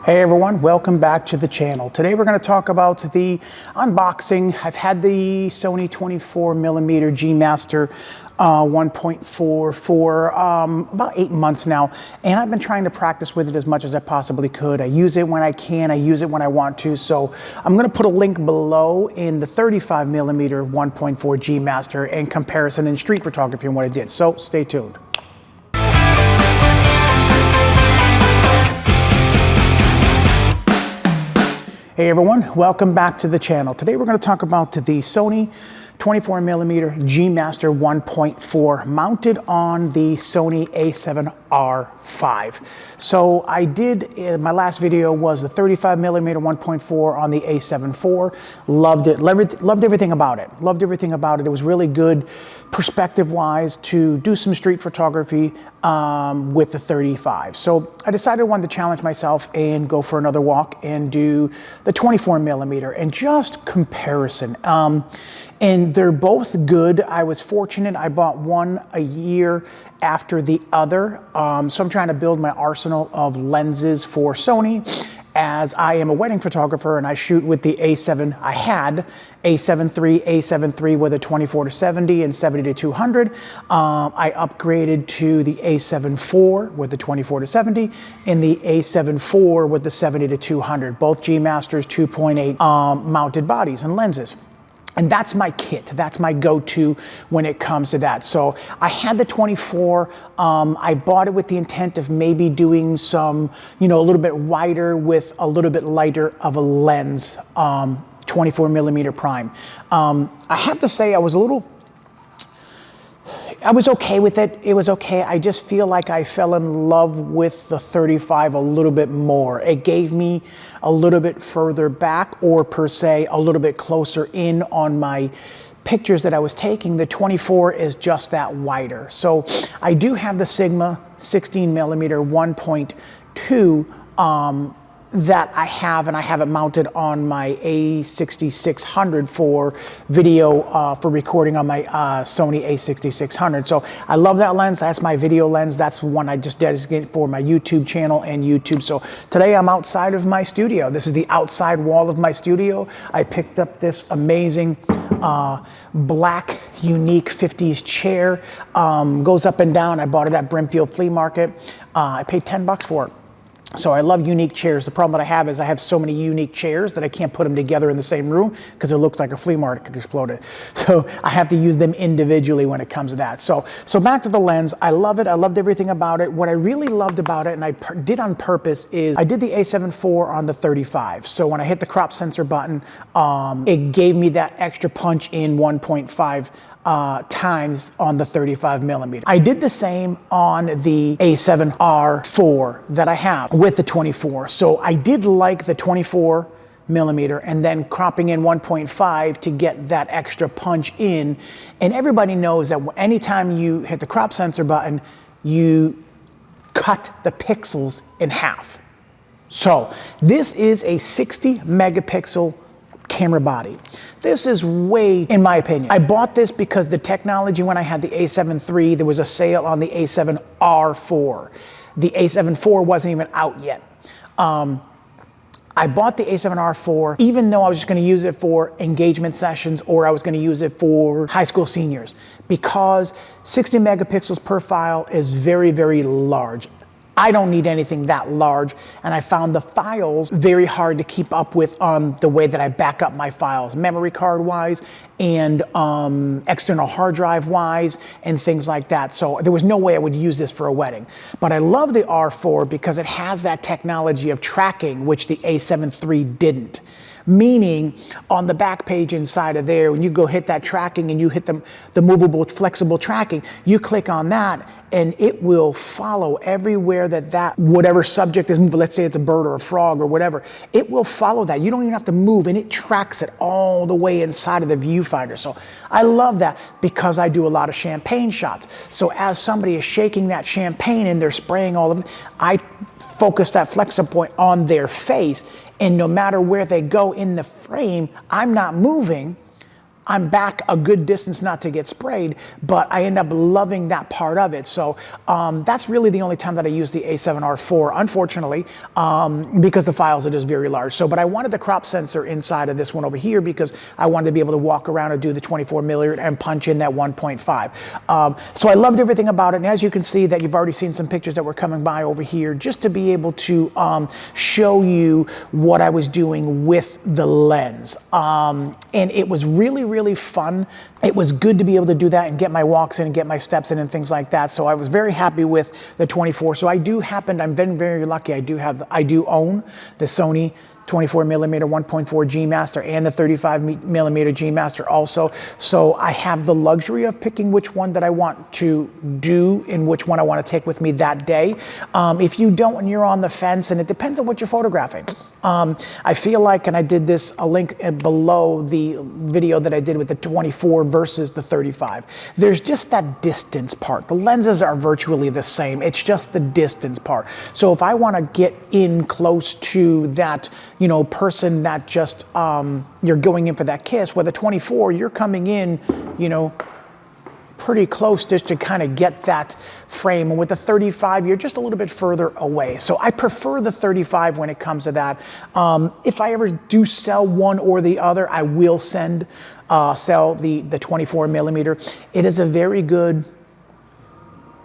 Hey everyone, welcome back to the channel. Today we're going to talk about the unboxing. I've had the Sony 24mm G Master 1.4 for about 8 months now, and I've been trying to practice with it as much as I possibly could. I use it when I can, I use it when I want to, so I'm going to put a link below in the 35mm 1.4 G Master in comparison in street photography and what I did, so stay tuned. Hey everyone, welcome back to the channel. Today we're going to talk about the Sony 24mm G Master 1.4 mounted on the Sony a7R5. So I did, my last video was the 35mm 1.4 on the a7 IV. Loved it, loved everything about it. Loved everything about it. It was really good perspective-wise to do some street photography with the 35. So I decided I wanted to challenge myself and go for another walk and do the 24mm and just comparison. And they're both good. I was fortunate, I bought one a year after the other. So I'm trying to build my arsenal of lenses for Sony, as I am a wedding photographer and I shoot with the A7. I had A7 III with a 24-70 and 70-200. I upgraded to the A7 IV with the 24-70 and the A7 IV with the 70-200. Both G Masters 2.8 mounted bodies and lenses. And that's my kit, that's my go-to when it comes to that. So I had the 24, I bought it with the intent of maybe doing some, a little bit wider with a little bit lighter of a lens, 24mm prime. I have to say I was okay with it. It was okay. I just feel like I fell in love with the 35 a little bit more. It gave me a little bit further back, or per se, a little bit closer in on my pictures that I was taking. The 24 is just that wider. So I do have the Sigma 16mm 1.2 that I have, and I have it mounted on my a6600 for video, for recording on my Sony a6600. So I love that lens. That's my video lens. That's the one I just dedicated for my YouTube channel and YouTube. So today I'm outside of my studio. This is the outside wall of my studio. I picked up this amazing black, unique 50s chair. Goes up and down. I bought it at Brimfield Flea Market. I paid $10 for it. So I love unique chairs. The problem that I have is I have so many unique chairs that I can't put them together in the same room because it looks like a flea market exploded. So I have to use them individually when it comes to that. So back to the lens. I love it. I loved everything about it. What I really loved about it, and I did on purpose, is I did the a7 IV on the 35. So when I hit the crop sensor button, it gave me that extra punch in 1.5 times on the 35mm. I did the same on the A7R4 that I have with the 24. So I did like the 24mm and then cropping in 1.5 to get that extra punch in. And everybody knows that anytime you hit the crop sensor button, you cut the pixels in half. So this is a 60 megapixel camera body. This is way, in my opinion. I bought this because the technology, when I had the a7 III, there was a sale on the a7R4. The a7 IV wasn't even out yet. I bought the a7R4 even though I was just going to use it for engagement sessions, or I was going to use it for high school seniors, because 60 megapixels per file is very, very large. I don't need anything that large, and I found the files very hard to keep up with on the way that I back up my files, memory card wise and external hard drive wise and things like that. So there was no way I would use this for a wedding. But I love the R4 because it has that technology of tracking, which the a7 III didn't. Meaning on the back page inside of there, when you go hit that tracking and you hit the movable, flexible tracking, you click on that and it will follow everywhere that whatever subject is moving. Let's say it's a bird or a frog or whatever. It will follow that. You don't even have to move, and it tracks it all the way inside of the viewfinder. So I love that because I do a lot of champagne shots. So as somebody is shaking that champagne and they're spraying all of it, I focus that flexo point on their face, and no matter where they go in the frame, I'm not moving. I'm back a good distance not to get sprayed, but I end up loving that part of it. So that's really the only time that I use the A7R4, unfortunately, because the files are just very large. So, but I wanted the crop sensor inside of this one over here because I wanted to be able to walk around and do the 24 millimeter and punch in that 1.5. So I loved everything about it. And as you can see that you've already seen some pictures that were coming by over here, just to be able to show you what I was doing with the lens. And it was really fun. It was good to be able to do that and get my walks in and get my steps in and things like that. So I was very happy with the 24. So I'm very lucky. I do own the Sony 24 millimeter 1.4 G Master and the 35 millimeter G Master also. So I have the luxury of picking which one that I want to do and which one I want to take with me that day. If you don't and you're on the fence, and it depends on what you're photographing. I feel like, and I did this, a link below the video that I did with the 24 versus the 35. There's just that distance part. The lenses are virtually the same. It's just the distance part. So if I want to get in close to that, person that just, you're going in for that kiss, with a 24, you're coming in, pretty close just to kind of get that frame. And with the 35, you're just a little bit further away. So I prefer the 35 when it comes to that. If I ever do sell one or the other, I will sell the 24 millimeter. It is a very good,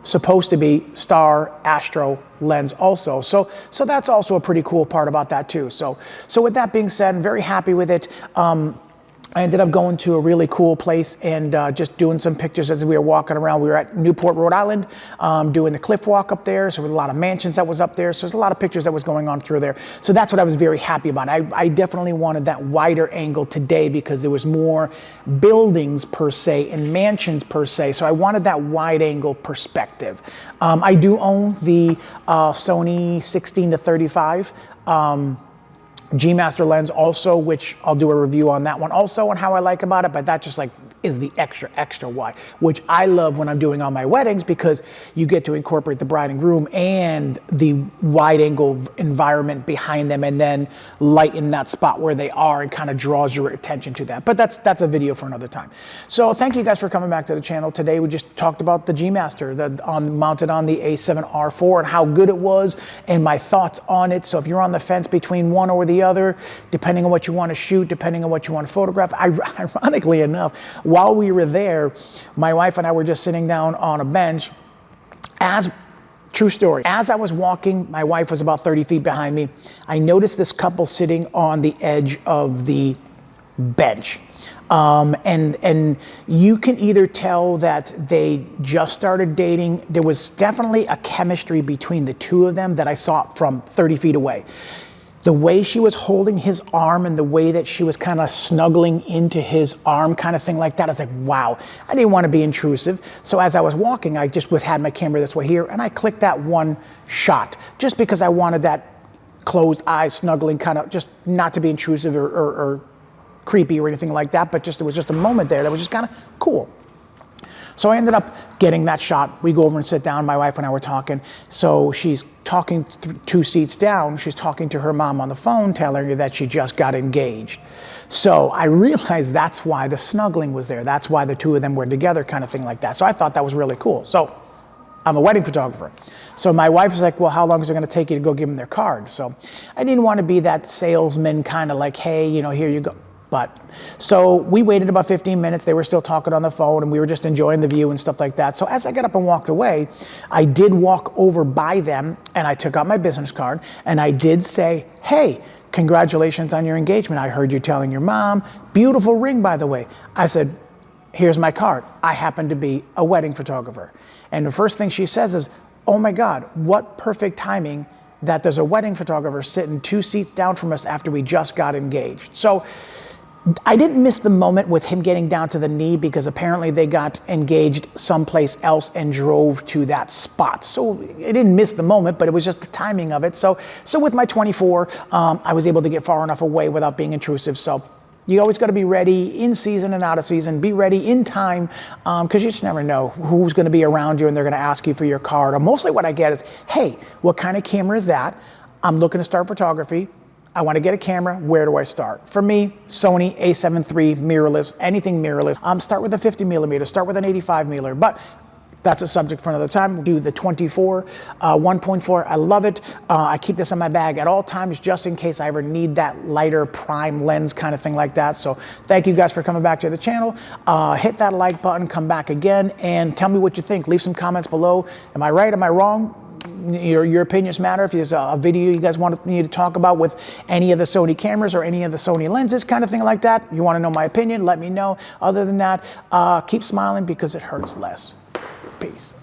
supposed to be star astro lens also. So that's also a pretty cool part about that too. So with that being said, I'm very happy with it. I ended up going to a really cool place and just doing some pictures as we were walking around. We were at Newport, Rhode Island, doing the cliff walk up there. So there were a lot of mansions that was up there. So there's a lot of pictures that was going on through there. So that's what I was very happy about. I definitely wanted that wider angle today because there was more buildings per se and mansions per se. So I wanted that wide angle perspective. I do own the Sony 16 to 35. G Master lens also, which I'll do a review on that one also and how I like about it, but that just is the extra wide, which I love when I'm doing on my weddings because you get to incorporate the bride and groom and the wide angle environment behind them and then lighten that spot where they are and kind of draws your attention to that. But that's a video for another time. So thank you guys for coming back to the channel. Today we just talked about the G Master mounted on the A7R4 and how good it was and my thoughts on it. So if you're on the fence between one or the other, depending on what you want to shoot, depending on what you want to photograph, ironically enough, while we were there, my wife and I were just sitting down on a bench. True story, as I was walking, my wife was about 30 feet behind me. I noticed this couple sitting on the edge of the bench. And you can either tell that they just started dating. There was definitely a chemistry between the two of them that I saw from 30 feet away. The way she was holding his arm and the way that she was kind of snuggling into his arm kind of thing like that, I was like, wow. I didn't want to be intrusive. So as I was walking, I just had my camera this way here and I clicked that one shot just because I wanted that closed eyes snuggling kind of just not to be intrusive or creepy or anything like that, but it was just a moment there that was just kind of cool. So I ended up getting that shot. We go over and sit down. My wife and I were talking. So she's talking 2 seats down. She's talking to her mom on the phone, telling her that she just got engaged. So I realized that's why the snuggling was there. That's why the two of them were together, kind of thing like that. So I thought that was really cool. So I'm a wedding photographer. So my wife was like, well, how long is it going to take you to go give them their card? So I didn't want to be that salesman kind of like, hey, here you go. So we waited about 15 minutes. They were still talking on the phone and we were just enjoying the view and stuff like that. So as I got up and walked away, I did walk over by them and I took out my business card and I did say, hey, congratulations on your engagement. I heard you telling your mom, beautiful ring, by the way. I said, here's my card. I happen to be a wedding photographer. And the first thing she says is, oh my God, what perfect timing that there's a wedding photographer sitting 2 seats down from us after we just got engaged. So I didn't miss the moment with him getting down to the knee because apparently they got engaged someplace else and drove to that spot. So I didn't miss the moment, but it was just the timing of it. So with my 24, I was able to get far enough away without being intrusive. So you always got to be ready in season and out of season. Be ready in time because you just never know who's going to be around you and they're going to ask you for your card. Or mostly what I get is, hey, what kind of camera is that? I'm looking to start photography. I want to get a camera. Where do I start? For me, Sony A7 III mirrorless, anything mirrorless. Start with a 50 millimeter, start with an 85 millimeter, but that's a subject for another time. We'll do the 24, 1.4. I love it. I keep this in my bag at all times just in case I ever need that lighter prime lens kind of thing like that. So thank you guys for coming back to the channel. Hit that like button, come back again, and tell me what you think. Leave some comments below. Am I right? Am I wrong? Your opinions matter. If there's a video you guys want me to talk about with any of the Sony cameras or any of the Sony lenses, kind of thing like that, you want to know my opinion, let me know. Other than that, keep smiling because it hurts less. Peace.